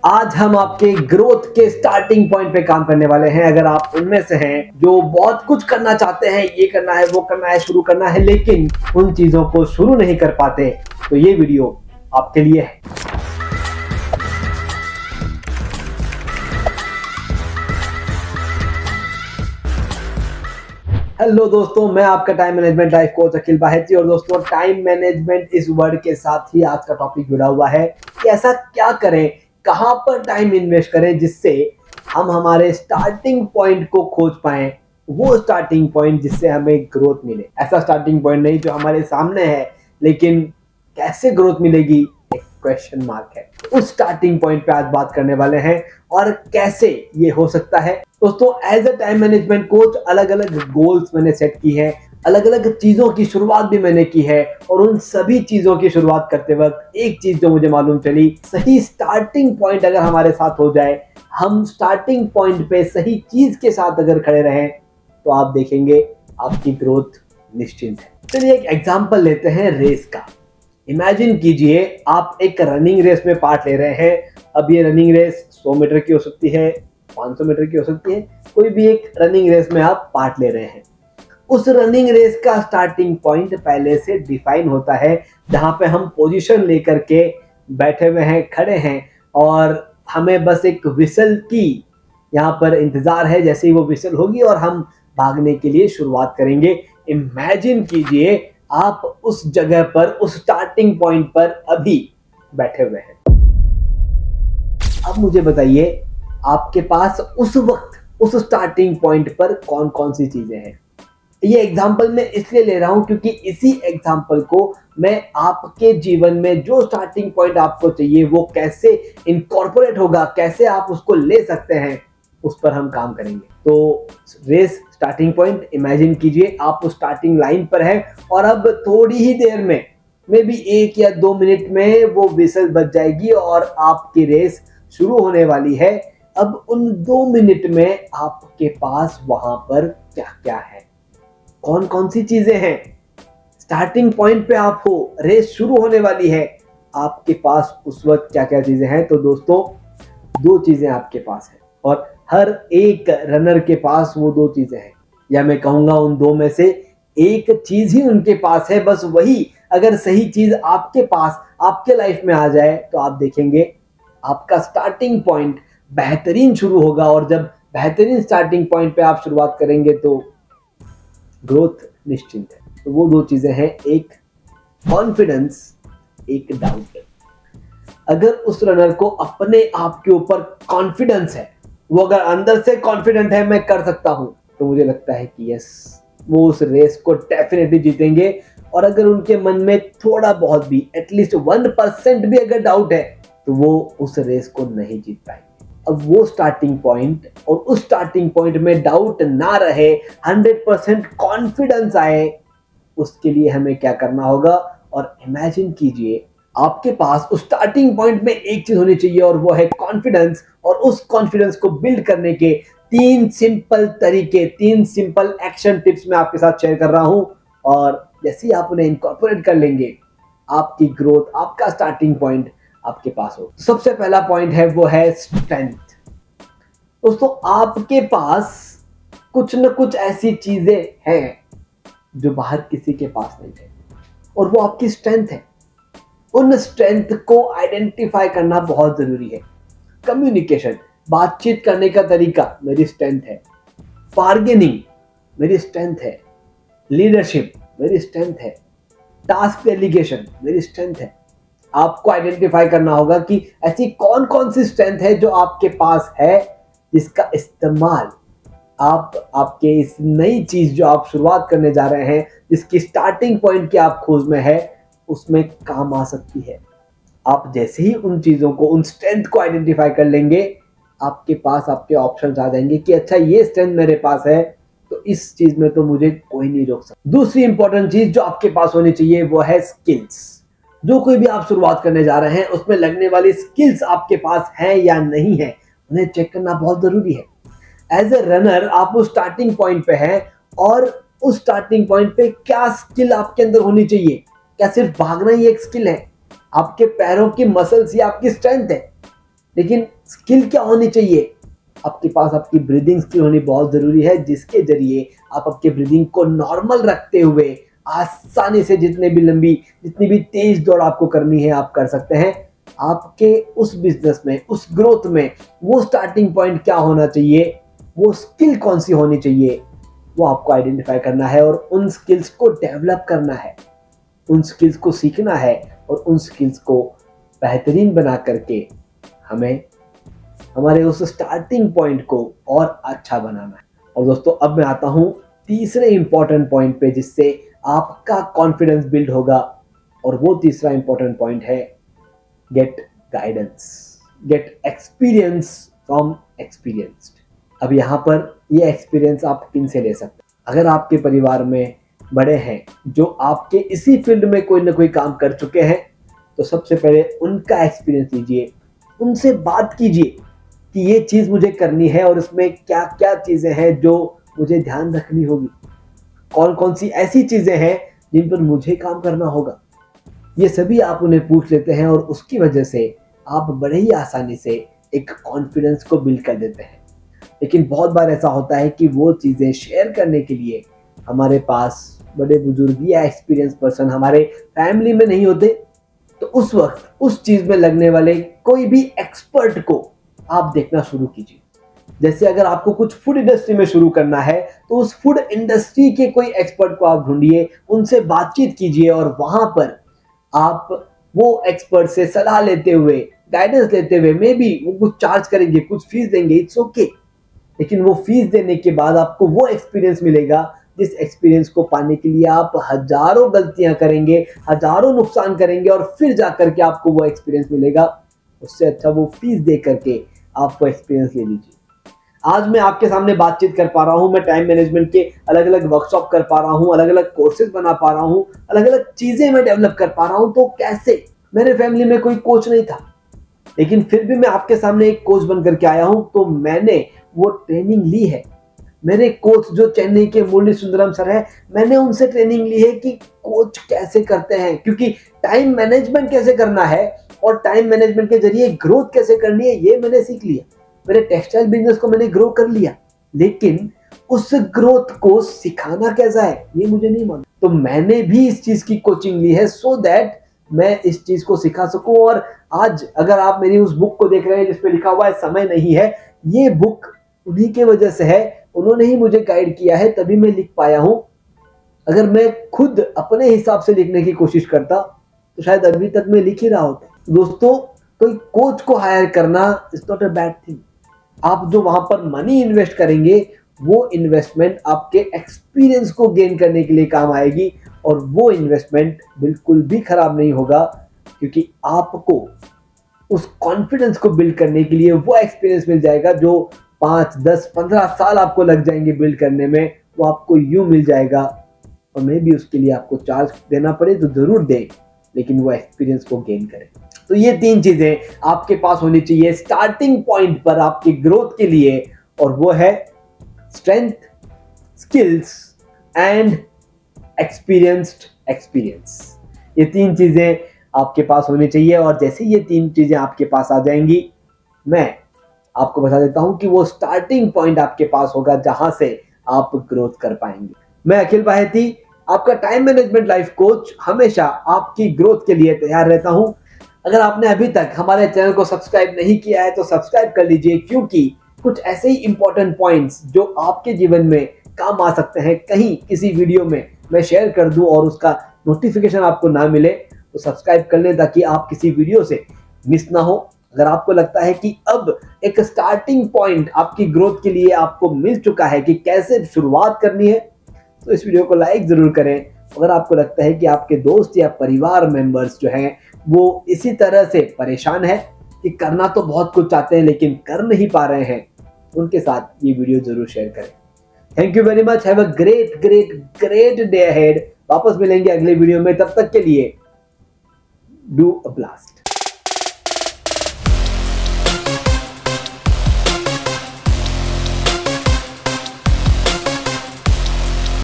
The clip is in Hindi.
आज हम आपके ग्रोथ के स्टार्टिंग पॉइंट पे काम करने वाले हैं। अगर आप उनमें से हैं जो बहुत कुछ करना चाहते हैं, ये करना है, वो करना है, शुरू करना है, लेकिन उन चीजों को शुरू नहीं कर पाते, तो ये वीडियो आपके लिए है। हेलो दोस्तों, मैं आपका टाइम मैनेजमेंट लाइफ कोच अखिल बाहेती। और दोस्तों, टाइम मैनेजमेंट इस वर्ड के साथ ही आज का टॉपिक जुड़ा हुआ है कि ऐसा क्या करें, कहां पर टाइम इन्वेस्ट करें जिससे हम हमारे स्टार्टिंग पॉइंट को खोज पाएं, वो स्टार्टिंग पॉइंट जिससे हमें ग्रोथ मिले। ऐसा स्टार्टिंग पॉइंट नहीं जो हमारे सामने है, लेकिन कैसे ग्रोथ मिलेगी एक क्वेश्चन मार्क है। उस स्टार्टिंग पॉइंट पे आज बात करने वाले हैं और कैसे ये हो सकता है। दोस्तों, as a time management coach अलग अलग गोल्स मैंने सेट की है, अलग अलग चीजों की शुरुआत भी मैंने की है, और उन सभी चीजों की शुरुआत करते वक्त एक चीज जो मुझे मालूम चली, सही स्टार्टिंग पॉइंट अगर हमारे साथ हो जाए, हम स्टार्टिंग पॉइंट पे सही चीज के साथ अगर खड़े रहें, तो आप देखेंगे आपकी ग्रोथ निश्चित है। चलिए एक एग्जांपल लेते हैं रेस का। इमेजिन कीजिए आप एक रनिंग रेस में पार्ट ले रहे हैं। अब ये रनिंग रेस 100 मीटर की हो सकती है, 500 मीटर की हो सकती है, कोई भी एक रनिंग रेस में आप पार्ट ले रहे हैं। उस रनिंग रेस का स्टार्टिंग पॉइंट पहले से डिफाइन होता है, जहां पे हम पोजीशन लेकर के बैठे हुए हैं, खड़े हैं, और हमें बस एक विसल की यहाँ पर इंतजार है। जैसे ही वो विसल होगी और हम भागने के लिए शुरुआत करेंगे। इमेजिन कीजिए आप उस जगह पर, उस स्टार्टिंग पॉइंट पर अभी बैठे हुए हैं। अब मुझे बताइए, आपके पास उस वक्त उस स्टार्टिंग पॉइंट पर कौन कौन सी चीजें हैं। ये एग्जांपल मैं इसलिए ले रहा हूं क्योंकि इसी एग्जांपल को मैं आपके जीवन में जो स्टार्टिंग पॉइंट आपको चाहिए वो कैसे इनकॉर्पोरेट होगा, कैसे आप उसको ले सकते हैं, उस पर हम काम करेंगे। तो रेस स्टार्टिंग पॉइंट, इमेजिन कीजिए आप उस स्टार्टिंग लाइन पर हैं और अब थोड़ी ही देर में, मे बी 1 या 2 मिनट में वो विसल बज जाएगी और आपकी रेस शुरू होने वाली है। अब उन 2 मिनट में आपके पास वहां पर क्या क्या है, कौन कौन सी चीजें हैं। स्टार्टिंग पॉइंट पे आप हो, रेस शुरू होने वाली है, आपके पास उस वक्त क्या क्या चीजें हैं। तो दोस्तों, 2 चीजें आपके पास हैं और हर एक रनर के पास वो 2 चीजें हैं, या मैं कहूंगा उन 2 में से एक चीज ही उनके पास है। बस वही अगर सही चीज आपके पास, आपके लाइफ में आ जाए, तो आप देखेंगे आपका स्टार्टिंग पॉइंट बेहतरीन शुरू होगा। और जब बेहतरीन स्टार्टिंग पॉइंट पे आप शुरुआत करेंगे तो ग्रोथ निश्चित है। तो वो 2 चीजें हैं, एक कॉन्फिडेंस, एक डाउट। अगर उस रनर को अपने आप के ऊपर कॉन्फिडेंस है, वो अगर अंदर से कॉन्फिडेंट है मैं कर सकता हूं, तो मुझे लगता है कि यस, वो उस रेस को डेफिनेटली जीतेंगे। और अगर उनके मन में थोड़ा बहुत भी, एटलीस्ट 1% भी अगर डाउट है, तो वो उस रेस को नहीं जीत पाएंगे। अब वो स्टार्टिंग पॉइंट, और उस स्टार्टिंग पॉइंट में डाउट ना रहे, 100% कॉन्फिडेंस आए, उसके लिए हमें क्या करना होगा। और इमेजिन कीजिए आपके पास उस स्टार्टिंग पॉइंट में एक चीज होनी चाहिए, और वो है कॉन्फिडेंस। और उस कॉन्फिडेंस को बिल्ड करने के 3 सिंपल तरीके, 3 सिंपल एक्शन टिप्स मैं आपके साथ शेयर कर रहा हूं। और जैसे ही आप उन्हें इनकॉर्पोरेट कर लेंगे, आपकी ग्रोथ, आपका स्टार्टिंग पॉइंट आपके पास हो। सबसे पहला पॉइंट है, वो है स्ट्रेंथ। दोस्तों, आपके पास कुछ न कुछ ऐसी चीजें हैं जो बाहर किसी के पास नहीं है, और वो आपकी स्ट्रेंथ है। उन स्ट्रेंथ को आइडेंटिफाई करना बहुत जरूरी है। कम्युनिकेशन, बातचीत करने का तरीका मेरी स्ट्रेंथ है। बार्गेनिंग मेरी स्ट्रेंथ है। लीडरशिप मेरी स्ट्रेंथ है। टास्क डेलीगेशन मेरी स्ट्रेंथ है। आपको आइडेंटिफाई करना होगा कि ऐसी कौन कौन सी स्ट्रेंथ है जो आपके पास है, जिसका इस्तेमाल आप आपके इस नई चीज जो आप शुरुआत करने जा रहे हैं, जिसकी स्टार्टिंग पॉइंट की आप खोज में है, उसमें काम आ सकती है। आप जैसे ही उन चीजों को, उन स्ट्रेंथ को आइडेंटिफाई कर लेंगे, आपके पास आपके ऑप्शंस आ जाएंगे कि अच्छा, ये स्ट्रेंथ मेरे पास है, तो इस चीज में तो मुझे कोई नहीं रोक सकता। दूसरी इंपॉर्टेंट चीज जो आपके पास होनी चाहिए, वो है स्किल्स। जो कोई भी आप शुरुआत करने जा रहे हैं, उसमें लगने वाली स्किल्स आपके पास है या नहीं है, उन्हें चेक करना बहुत जरूरी है। एज ए रनर आप उस स्टार्टिंग पॉइंट पे हैं, और उस स्टार्टिंग पॉइंट पे क्या स्किल आपके अंदर होनी चाहिए। क्या सिर्फ भागना ही एक स्किल है? आपके पैरों की मसल्स ही आपकी स्ट्रेंथ है? लेकिन स्किल क्या होनी चाहिए? आपके पास आपकी ब्रीदिंग स्किल होनी बहुत ज़रूरी है, जिसके ज़रिए आप आपके ब्रीदिंग को नॉर्मल रखते हुए आसानी से जितनी भी तेज़ दौड़ आपको करनी है आप कर सकते हैं। आपके उस बिज़नेस में, उस ग्रोथ में वो स्टार्टिंग पॉइंट क्या होना चाहिए, वो स्किल कौन-सी होनी चाहिए, वो आपको आइडेंटिफ़ाई करना है और उन स्किल्स को डेवलप करना है। उन स्किल्स को सीखना है और उन स्किल्स को बेहतरीन बना करके हमें हमारे उस स्टार्टिंग पॉइंट को और अच्छा बनाना है। और दोस्तों अब मैं आता हूँ तीसरे इंपॉर्टेंट पॉइंट पे, जिससे आपका कॉन्फिडेंस बिल्ड होगा। और वो तीसरा इंपॉर्टेंट पॉइंट है get guidance, get experience from experienced. अब यहाँ पर ये एक्सपीरियंस आप किन से ले सकते हैं? अगर आपके परिवार में बड़े हैं जो आपके इसी फील्ड में कोई ना कोई काम कर चुके हैं, तो सबसे पहले उनका एक्सपीरियंस लीजिए, उनसे बात कीजिए कि ये चीज़ मुझे करनी है और इसमें क्या क्या चीज़ें हैं जो मुझे ध्यान रखनी होगी, कौन कौन सी ऐसी चीज़ें हैं जिन पर मुझे काम करना होगा। ये सभी आप उन्हें पूछ लेते हैं और उसकी वजह से आप बड़े ही आसानी से एक कॉन्फिडेंस को बिल्ड कर देते हैं। लेकिन बहुत बार ऐसा होता है कि वो चीज़ें शेयर करने के लिए हमारे पास बड़े बुजुर्ग या एक्सपीरियंस पर्सन हमारे फैमिली में नहीं होते। तो उस वक्त उस चीज़ में लगने वाले कोई भी एक्सपर्ट को आप देखना शुरू कीजिए। जैसे अगर आपको कुछ फूड इंडस्ट्री में शुरू करना है, तो उस फूड इंडस्ट्री के कोई एक्सपर्ट को आप ढूंढिए, उनसे बातचीत कीजिए और वहां पर आप वो एक्सपर्ट से सलाह लेते हुए, गाइडेंस लेते हुए, मे बी वो कुछ चार्ज करेंगे, कुछ फीस देंगे, इट्स ओके। लेकिन वो फीस देने के बाद आपको वो एक्सपीरियंस मिलेगा जिस एक्सपीरियंस को पाने के लिए आप हजारों गलतियां करेंगे, हजारों नुकसान करेंगे और फिर जाकर के आपको वो एक्सपीरियंस मिलेगा। उससे अच्छा वो फीस दे करके आप वो एक्सपीरियंस ले लीजिए। आज मैं आपके सामने बातचीत कर पा रहा हूँ, मैं टाइम मैनेजमेंट के अलग अलग वर्कशॉप कर पा रहा हूँ, अलग अलग कोर्सेज बना पा रहा हूँ, अलग अलग चीजें मैं डेवलप कर पा रहा हूँ। तो कैसे? मेरे फैमिली में कोई कोच नहीं था, लेकिन फिर भी मैं आपके सामने एक कोच बन करके आया हूं। तो मैंने वो ट्रेनिंग ली है। मेरे कोच जो चेन्नई के मुरली सुंदरम सर है, मैंने उनसे ट्रेनिंग ली है कि कोच कैसे करते हैं, क्योंकि टाइम मैनेजमेंट कैसे करना है और टाइम मैनेजमेंट के जरिए ग्रोथ कैसे करनी है ये मैंने सीख लिया। मेरे टेक्सटाइल बिजनेस को मैंने ग्रो कर लिया, लेकिन उस ग्रोथ को सिखाना कैसा है ये मुझे नहीं मालूम। तो मैंने भी इस चीज की कोचिंग ली है सो दैट मैं इस चीज को सिखा सकूं। और आज अगर आप मेरी उस बुक को देख रहे हैं जिसपे लिखा हुआ है समय नहीं है, ये बुक उन्हीं के वजह से है। उन्होंने ही मुझे गाइड किया है, तभी मैं लिख पाया हूं। अगर मैं खुद अपने हिसाब से लिखने की कोशिश करता तो शायद अभी तक मैं लिख ही रहा होता। दोस्तों, कोई कोच को हायर करना is not a bad thing. आप जो वहां पर मनी इन्वेस्ट करेंगे, वो इन्वेस्टमेंट आपके एक्सपीरियंस को गेन करने के लिए काम आएगी और वो इन्वेस्टमेंट बिल्कुल भी खराब नहीं होगा, क्योंकि आपको उस कॉन्फिडेंस को बिल्ड करने के लिए वो एक्सपीरियंस मिल जाएगा जो 5, 10, 15 साल आपको लग जाएंगे बिल्ड करने में, वो आपको यूं मिल जाएगा। और मे भी उसके लिए आपको चार्ज देना पड़े तो जरूर दें, लेकिन वो एक्सपीरियंस को गेन करें। तो ये 3 चीजें आपके पास होनी चाहिए स्टार्टिंग पॉइंट पर आपकी ग्रोथ के लिए, और वो है स्ट्रेंथ, स्किल्स एंड एक्सपीरियंस। ये 3 चीजें आपके पास होनी चाहिए। और जैसे ये 3 चीजें आपके पास आ जाएंगी, मैं आपको बता देता हूं कि वो स्टार्टिंग पॉइंट आपके पास होगा जहां से आप ग्रोथ कर पाएंगे। मैं अखिल बाहेती, आपका टाइम मैनेजमेंट लाइफ कोच, हमेशा आपकी ग्रोथ के लिए तैयार रहता हूं। अगर आपने अभी तक हमारे चैनल को सब्सक्राइब नहीं किया है तो सब्सक्राइब कर लीजिए, क्योंकि कुछ ऐसे ही इंपॉर्टेंट पॉइंट्स जो आपके जीवन में काम आ सकते हैं, कहीं किसी वीडियो में मैं शेयर कर दूं और उसका नोटिफिकेशन आपको ना मिले, तो सब्सक्राइब कर लें ताकि आप किसी वीडियो से मिस ना हो। अगर आपको लगता है कि अब एक स्टार्टिंग पॉइंट आपकी ग्रोथ के लिए आपको मिल चुका है कि कैसे शुरुआत करनी है, तो इस वीडियो को लाइक जरूर करें। अगर आपको लगता है कि आपके दोस्त या परिवार मेंबर्स जो हैं वो इसी तरह से परेशान है कि करना तो बहुत कुछ चाहते हैं लेकिन कर नहीं पा रहे हैं, उनके साथ ये वीडियो जरूर शेयर करें। Thank you very much, have a great day ahead. वापस मिलेंगे अगले वीडियो में, तब तक के लिए डू अ ब्लास्ट।